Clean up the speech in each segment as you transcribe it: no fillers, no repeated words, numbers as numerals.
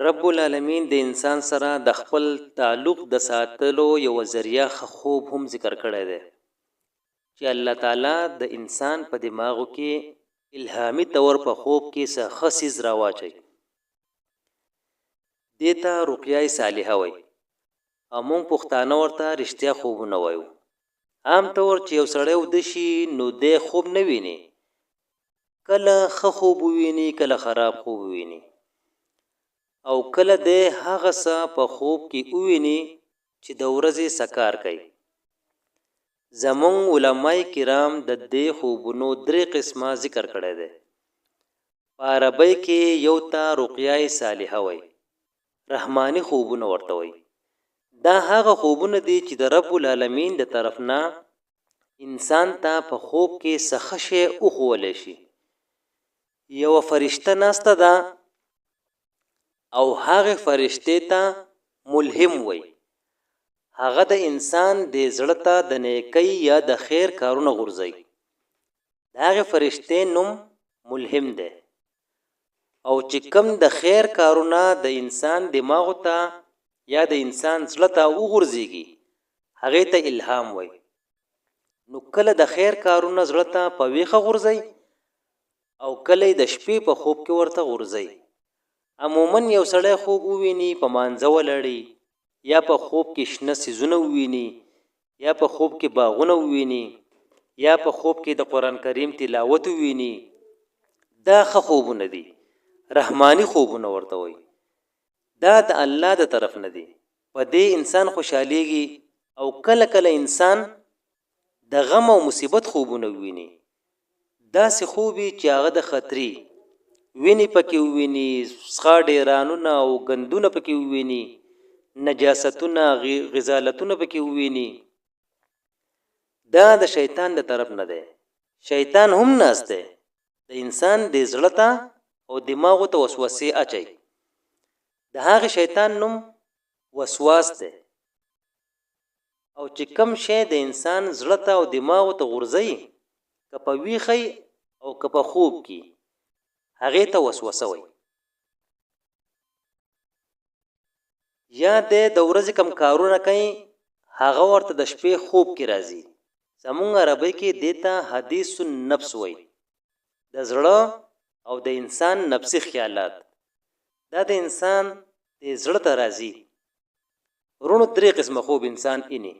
رب العالمین د انسان سره د خپل تعلق د ساتلو یو ذریعہ خوب هم ذکر کړی دی چې الله تعالی د انسان په دماغو کې الهامي تور په خوب کې څه خصیز راواچي دیتا رقیه صالحه وای امون پښتانه ورته رښتیا خوبونه وایو عام طور چې یو سړی ودشي نو د خوب نه ویني کله ښه خوب ویني کله خراب خوب ویني او کله د هغه څه په خوب کې وویني چې د ورځې سکار کوي زمون علماء کرام د دې خوبونو درې قسمه ذکر کړی دی په عربی کې یو ته رقیه صالحه وای رحمانی خوبونه ورته وای دا هغه خوبونه دي چې د رب العالمین د طرف نه انسان ته په خوب کې سخشه او خول شي یو فرشته ناسته ده او هغه فرشته ته ملهم وای هغه د انسان د زړه ته د نیکی یا د خیر کارونه غورځي هغه فرشته نوم ملهم ده او چې کم د خیر کارونه د انسان دماغ ته یا د انسان زړه ته وغورځيږي هغه ته الهام وای نو کله د خیر کارونه زړه ته په ویخه غورځي او کله د شپې په خوب کې ورته غورځي عموما یو سړی خوب وویني په مانځه ولړي یا په خوب کې شنه سيزونه وویني یا په خوب کې باغونه وویني یا په خوب کې د قران کریم تلاوت وویني دا ښه خوبونه دي رحمانی خوبونه ورته وي دا د الله د طرف نه دي په دې انسان خوشاليږي او کله کله انسان د غم او مصیبت خوبونه وویني دا سه خوبي چې هغه د خطرې ویني پکې ویني سخاډې رانونه او غندونه پکې ویني نجاستونه غزالتونه پکې ویني دا د شیطان د طرف نه ده شیطان هم ناشته د انسان د زړه ته او دماغ ته وسوسه اچي د هغه شیطان نوم وسواس ده او چې کم شی د انسان زړه ته او دماغ ته غورځي کپه ویخي او کپه خوب کی هغه ته وسوسه وي یا د ورځې کم کارونه کوي هغه ورته د شپې خوب کې راځي زمونږ عربی کې دیتا حدیث النفس وي د زړه او د انسان نفسي خیالات دا د انسان د زړه ته راځي ورونو درې قسمه خوب انسان اینی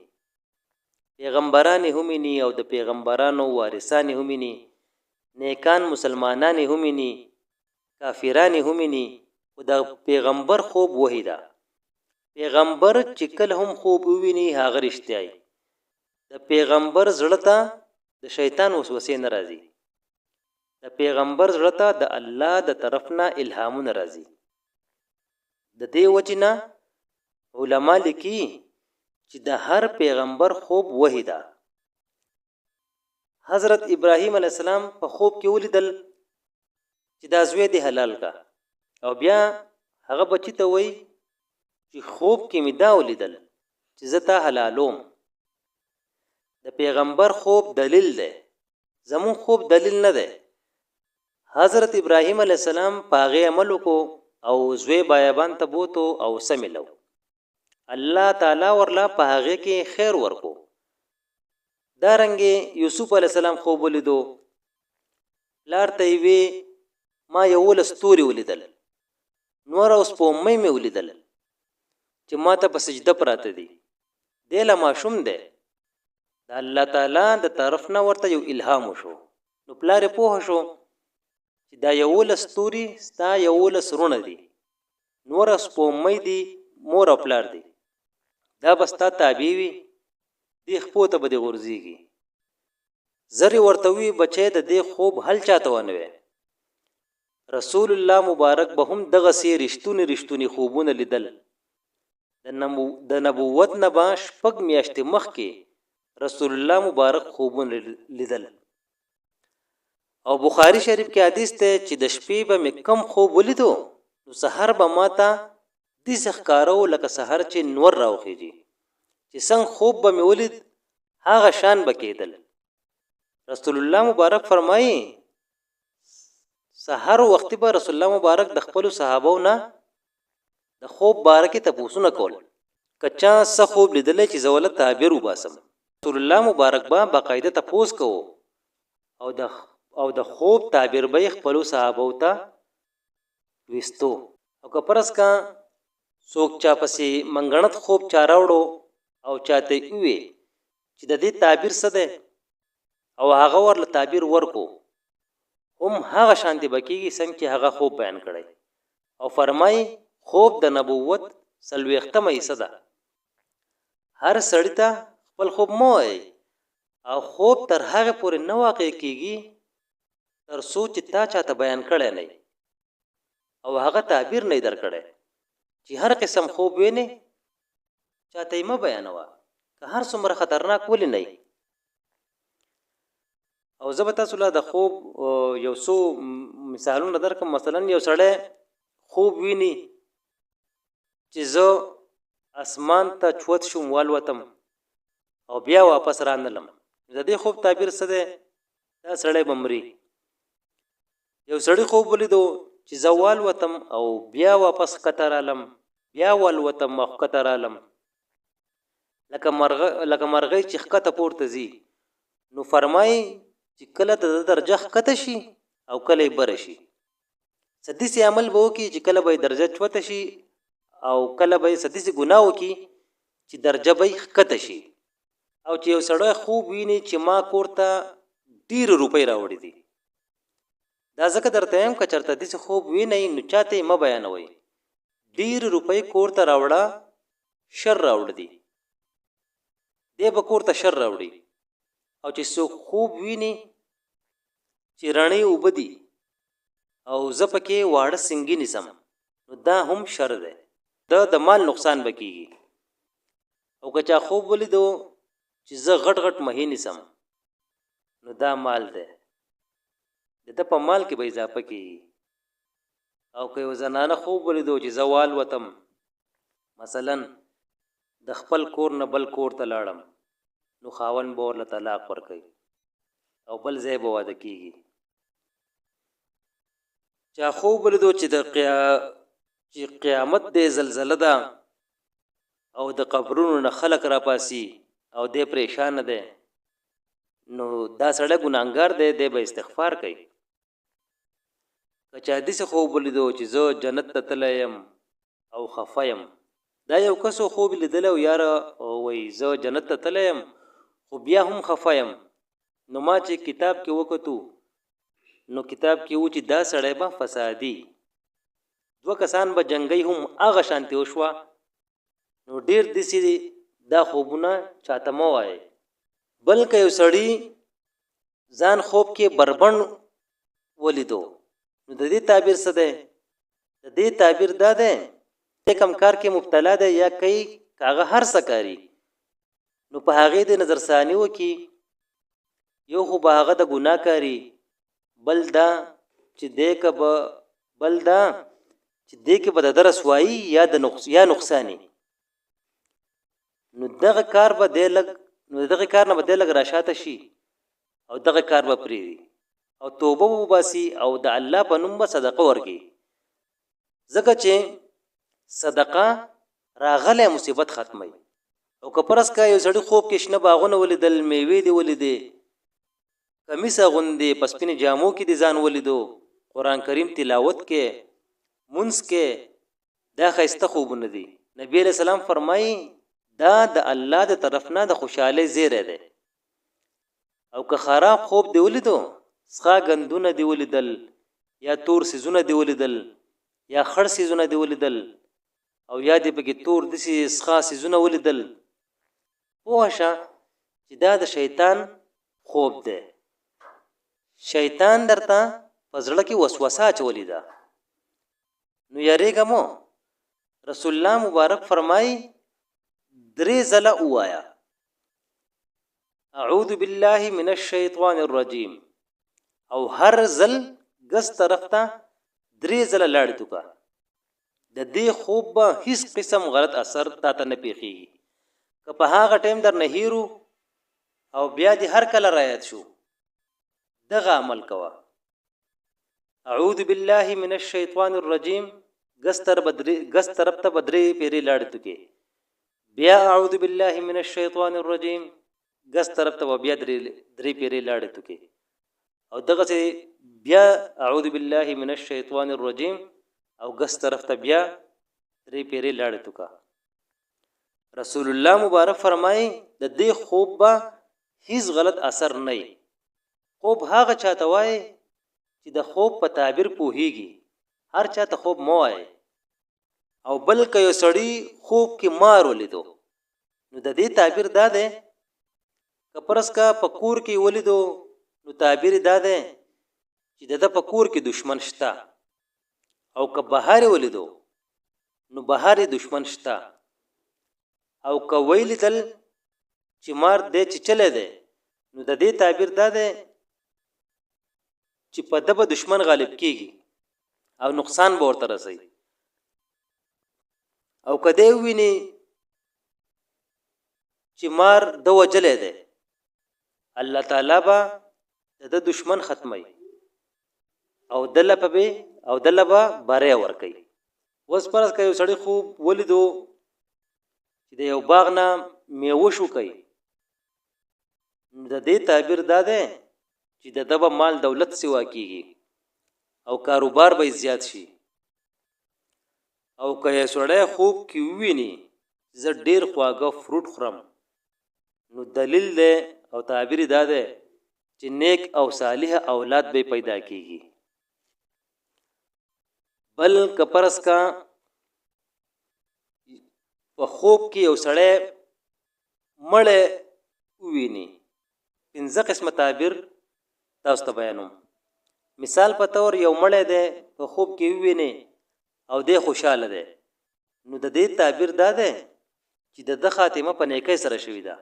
پیغمبران همینی او د پیغمبرانو وارثان همینی نیکان مسلمانان همینی کافران همینی او د پیغمبر خوب وحیدا پیغمبر چې کله هم خوب وویني هغه رښتیا د پیغمبر زړه ته د شیطان وسوسه نه راځي د پیغمبر زړه ته د الله د طرف نه الهامونه راځي د دې وجنه علما لیکي چې د هر پیغمبر خوب وحیدا حضرت ابراهیم علی السلام په خوب کې ولیدل چې دا زوی دی حلال کا او بیا هغه بچی ته وای چې خوب کې می دا ولیدل چې زتا حلالوم د پیغمبر خوب دلیل ده زمون خوب دلیل نه ده حضرت ابراهیم علی السلام پاغه عمل کو او زوی بیابان ته بوتو او سملو الله تعالی ورلا پاغه کې خیر ورکو دارنګه یوسف علی السلام خوب ولیدو لار ته وی ما یو لستوري ولیدل نور اوس په مې مې ولیدل چې ما ته په سجده پراته دي دله ماشوم ده د الله تعالی د طرف نه ورته یو الهام شو نو پلار په هو شو چې دا یو لستوري ستا یو لسرونه دي نور اوس په مې دي مور خپلار دي دا بستا تابع وي دی خپوته به دی غورځيږي زری ورتوي بچي د دې خوب حل چاته ونوي رسول الله مبارک به هم دغه سي رښتونی خوبونه لیدل د نبوت نه باش پګ میاشت مخ کې رسول الله مبارک خوبونه لیدل او بخاری شریف کې حدیث ته چې د شپې به کم خوب ولیدو نو سحر به ماته د ځخکارو لکه سحر چې نور راوخیږي چې څنګه خوب به مې ولید هغه شان بکیدل رسول الله مبارک فرمایي سحر وخت به رسول الله مبارک د خپل صحابو نه د خوب باره کې تپوسونه کول کچا څه خوب لیدلی چې زه ولې تعبیر وباسم. رسول الله مبارک به باقاعده تپوس کوو او د خوب تعبیر به یې خپلو صحابو ته ویستو. او که فرض کا څوک چا پسې منګڼت خوب چا راوړو او چاته یې ووې چې د دې تعبیر څه دی او هغه ورله تعبیر ورکو، هم هغه شانتې به کېږي څنګه چې هغه خوب بیان کړی. او فرمایي خوب د نبوت 40مه حصه ده. هر سړي ته خپل خوب مه وایي او خوب تر هغې پورې نه واقع کېږي تر څو چې تا چاته بیان کړی نه او هغه تعبیر نه درکړی. چې هر قسم خوب وینې چاته یې مه بیانوه، که هر څومره خطرناک ولې نه. او زه به تاسو له د خوب یو څو مثالونه درکړم. مثلا یو سړی خوب ویني چې زه اسمان ته چوت شم والوتم او بیا واپس رانلم، د دې خوب تعبیر څه دی؟ دا سړی به مري. یو سړی خوب ولیدو چې زه والوتم او بیا واپس ښکته رالم، بیا والوتم او ښکته رالم، لکه مرغۍ چې ښکته پورته ځي. نو فرمایي چې کله د درجه ښکته شي او کله یې بره شي. څه داسې عمل به وکړي چې کله به یې درجه چوته شي او کله به یې څه داسې ګناه وکړي چې درجه به یې ښکته شي. او چې یو سړی خوب ویني چې ما کور ته ډېرې روپۍ راوړې دي، دا ځکه درته یم که چېرته داسې خوب وینئ نو چاته یې مه بیانوئ. ډېرې روپۍ کور ته راوړه شر راوړه دي، دی به کور ته شر راوړي. او چې څوک خوب ویني چې رڼې اوبه دي او زه پکې واړه سنګي نیسم نو دا هم شر دی، د مال نقصان به کېږي. او که چا خوب ولیدو چې زه غټ غټ مهي نیسم نو دا مال دی، د ده په مال کې به اضافه کېږي. او که یو زنانه خوب ولیدو چې زه والوتم، مثلا د خپل کور نه بل کور ته لاړم، نو خاوند به ورله طلاق ورکوي او بل ځای به واده کېږي. چا خوب ولیدو چې قیامت دی، زلزله ده او د قبرونو نه خلک راپاسي او دی پریشانه دی، نو دا سړی ګناهګار دی، دی به استغفار کوي. که چا داسې خوب ولیدو چې زه جنت ته تللی یم او خفه یم، دا یو کسو خوب لیدلی او یاره وایي زه جنت ته تللی یم خو بیا هم خفه یم. نو ما چې کتاب کې وکتو نو کتاب کې و چې دا سړی به فسادي، 2 کسان به جنګي هم هغه شانتې وشوه. نو ډېر داسې دا خوبونه چاته مه وایي. بلکې یو سړي ځان خوب کې بربڼ ولیدو نو د دې تعبیر څه دی؟ د دې تعبیر دا دی کم کار کې مبتلا دی یا کوي هغه هر څه کاري، نو په هغې د نظرثاني وکړي. یو خو به هغه د ګناه کاري، بل دا چې دی که به د ده رسوایي یا نقصاني. نو دغه کار به دی دغه کار نه به دی لږ راشاته شي او دغه کار به پرېږدي او توبه به وباسي او د الله په نوم به صدقه ورکړي. ځکه چې صدقه راغلی مصیبت ختموي. او که فرض کا یو سړي خوب کې شنه باغونه ولیدل، میوې دې ولیدې، کمیس اغوندې، په سپینې جامو کې دې ځان ولیدو، قرآن کریم تلاوت کې، منځ کې، دا ښایسته خوبونه دي. نبی علیہ السلام فرمایي دا د الله د طرف نه د خوشحالۍ زیری دی. او که خراب خوب دې ولیدو، څخه ګندونه دې ولیدل یا تور سیزونه دې ولیدل یا خړ سیزونه دې ولیدل او یا دې پکې تور داسې څخه سیزونه ولیدل، پوه شه چې دا د شیطان خوب دی. شیطان درته په زړه کې وسوسه اچولې ده. نو یریږه مو. رسول الله مبارک فرمایي 3 ځله ووایه اعوذ بالله من الشیطان الرجیم، او هر ځل ګس طرف ته 3 ځله لاړې توکه. د دې خوب به هیڅ قسم غلط اثر تا ته نه پیښیږي. که په هغه ټیم در نه هیرو او بیا دې هر کله رایت شو، دغه عمل کوه. اعوذ بالله من الشیطان الرجیم ګس طرف ته بدرې پیری لاړې تو کې بیا اعوذ بالله من الشیطان الرجیم ګس طرف ته بیا درې پیری لاړې تو کې او دغه سي بیا اعوذ بالله من الشیطان الرجیم او ګس طرف ته بیا درې پیری لاړې تو کا رسول الله مبارک فرمای د دې خوب با هیڅ غلط اثر نه خوب هغه چاته وای چې د خوب په تعبیر پوهیږي هر چاته خوب مو وای او بلکې یو سړی خوب کې مار ولیدو نو د دې تعبیر دا ده کپرس کا پکور کې ولیدو نو تعبیر دا ده چې د پکور کې دشمن شتا او که بهار ولیدو نو بهار دشمن شتا او که ویل دل چې مار دې چې چله ده نو د دې تعبیر دا ده چې په دبه دشمن غالب کیږي او نقصان به ورته رسي او کده ویني چې مار د وجلې ده الله تعالی با د دشمن ختمي او دلبه باره ور کوي وس پرس کوي سړی خوب ولیدو چې د یو باغ نه میوه شو کوي د دې تعبیر دا ده چې د دبه مال دولت سوا کیږي او کاروبار به زیات شي او که سړی خوب کې ویني زه ډیر خواږه فروټ خورم نو دلیل ده او تعبیر دا ده چې نیک او صالح اولاد به پیدا کیږي بل کپرس کا په خوب کې یو سړی مړ ویني پنځه قسمه تعبیر تاسو ته بیانوم مثال په تور یو مړ دی په خوب کې ویني او دی خوشاله دی نو د دې تعبیر دا ده چې د خاتمه په نیکۍ سره شوی ده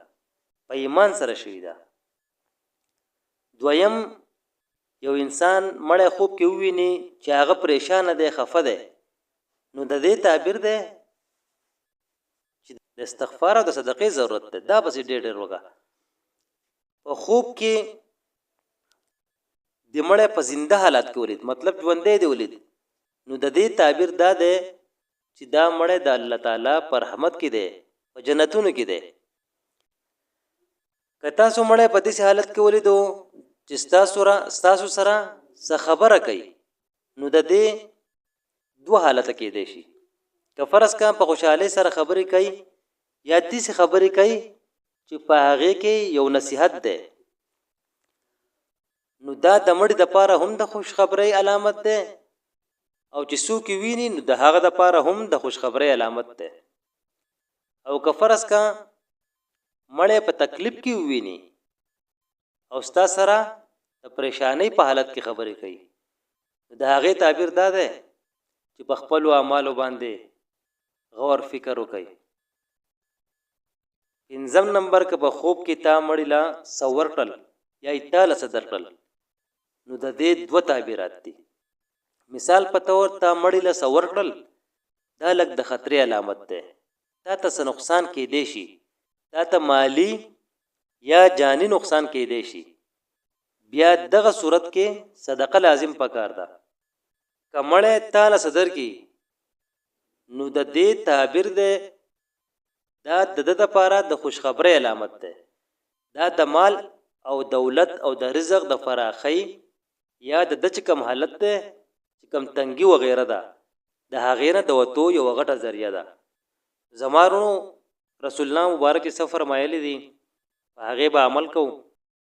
په ایمان سره شوی ده دویم یو انسان مړ خوب کې ویني چې هغه پریشان دی خفه دی نو د دې تعبیر ده چې د استغفار او د صدقې ضرورت ده دا بس ډېر وګه په خوب کې د مړ په زنده حالت کې ولید مطلب ژوندې دی ولید نو د دې تعبیر دا ده چې دا مړ د الله تعالی پر رحمت کې دی په جنتونو کې دی کتا سو مړ په دې حالت کې ولیدو چې ستاسو سره څه خبره کوي نو د دې دوه حالت کې دی شي که فرض کا په خوشاله سره خبرې کوي یا دې څه خبرې کوي چې په هغه کې یو نصيحت ده نو دا د مړ د پاره هم د خوش خبري علامت ده او چې څوک ویني نو د هغه د پاره هم د خوش خبري علامت ده او که فرض کا مړ په تکلیف کې ویني او ستا سره د پریشانی په حالت کې خبرې کوي د هغه تعبیر دا ده چې په خپل اعمالو باندې غور فکر وکړي پنځم نمبر که په خوب کې تا مړیلا سورټل یا ایتاله صدرټل نو د دې دوه تعبیرات دي مثال په تور تا مړیلا سورټل دا لګ د خطرې علامت ده تا ته نقصان کې دی شي تا ته مالی یا جانی نقصان کې دی شي بیا دغه صورت کې صدقه لازم پکار ده کمړې تعالی صدر کې نو د دې تعبیر ده دا د لپاره د خوشخبری علامت ده دا د مال او دولت او د رزق د فراخي یا د کم حالت ده چې کم تنګي و غیره ده د هغې نه د وتو یو غټه ذریعہ ده زمارونو رسول الله مبارک سفر مایلی دي هغه به عمل کوو